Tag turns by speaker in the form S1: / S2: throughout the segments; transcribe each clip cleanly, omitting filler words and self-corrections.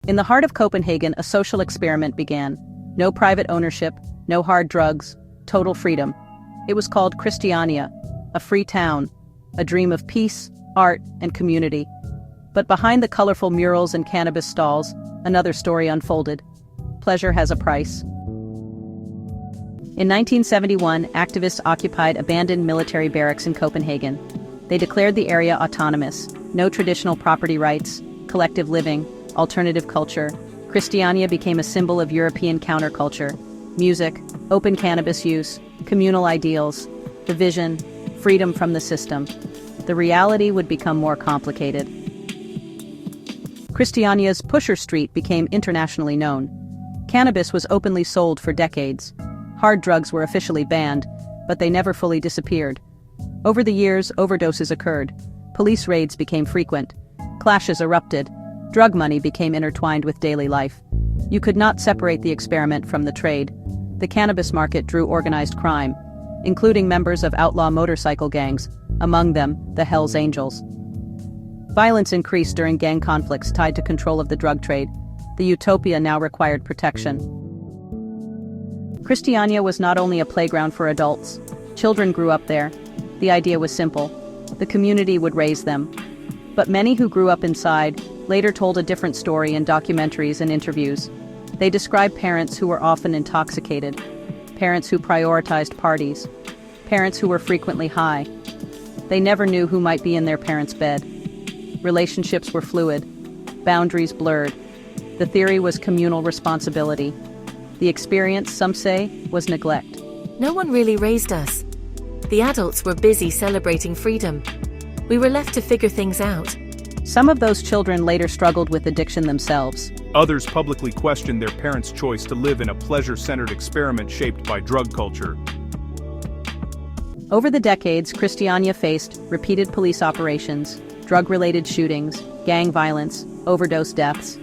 S1: In the heart of Copenhagen, a social experiment began. No private ownership, no hard drugs, total freedom. It was called Christiania, a free town, a dream of peace, art, and community. But behind the colorful murals and cannabis stalls, another story unfolded. Pleasure has a price. In 1971, activists occupied abandoned military barracks in Copenhagen. They declared the area autonomous, no traditional property rights, collective living, alternative culture. Christiania became a symbol of European counterculture. Music, open cannabis use, communal ideals, the vision, freedom from the system. The reality would become more complicated. Christiania's Pusher Street became internationally known. Cannabis was openly sold for decades. Hard drugs were officially banned, but they never fully disappeared. Over the years, overdoses occurred. Police raids became frequent. Clashes erupted. Drug money became intertwined with daily life. You could not separate the experiment from the trade. The cannabis market drew organized crime, including members of outlaw motorcycle gangs, among them the Hells Angels. Violence increased during gang conflicts tied to control of the drug trade. The utopia now required protection. Christiania was not only a playground for adults. Children grew up there. The idea was simple. The community would raise them. But many who grew up inside later told a different story in documentaries and interviews. They described parents who were often intoxicated, parents who prioritized parties, parents who were frequently high. They never knew who might be in their parents' bed. Relationships were fluid, boundaries blurred. The theory was communal responsibility. The experience, some say, was neglect.
S2: No one really raised us. The adults were busy celebrating freedom. We were left to figure things out.
S1: Some of those children later struggled with addiction themselves.
S3: Others publicly questioned their parents' choice to live in a pleasure-centered experiment shaped by drug culture.
S1: Over the decades, Christiania faced repeated police operations, drug-related shootings, gang violence, overdose deaths.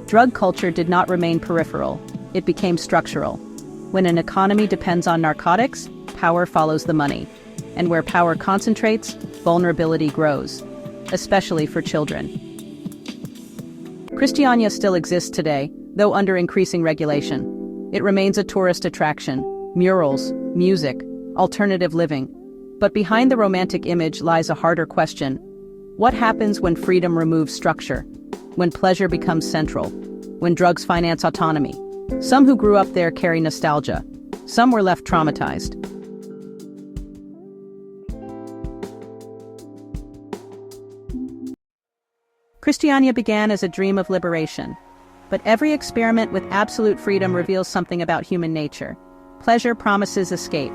S1: Drug culture did not remain peripheral. It became structural. When an economy depends on narcotics, power follows the money. And where power concentrates, vulnerability grows, especially for children. Christiania still exists today, though under increasing regulation. It remains a tourist attraction, murals, music, alternative living. But behind the romantic image lies a harder question. What happens when freedom removes structure? When pleasure becomes central? When drugs finance autonomy? Some who grew up there carry nostalgia. Some were left traumatized. Christiania began as a dream of liberation. But every experiment with absolute freedom reveals something about human nature. Pleasure promises escape,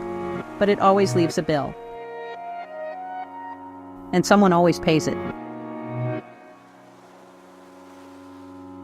S1: but it always leaves a bill. And someone always pays it.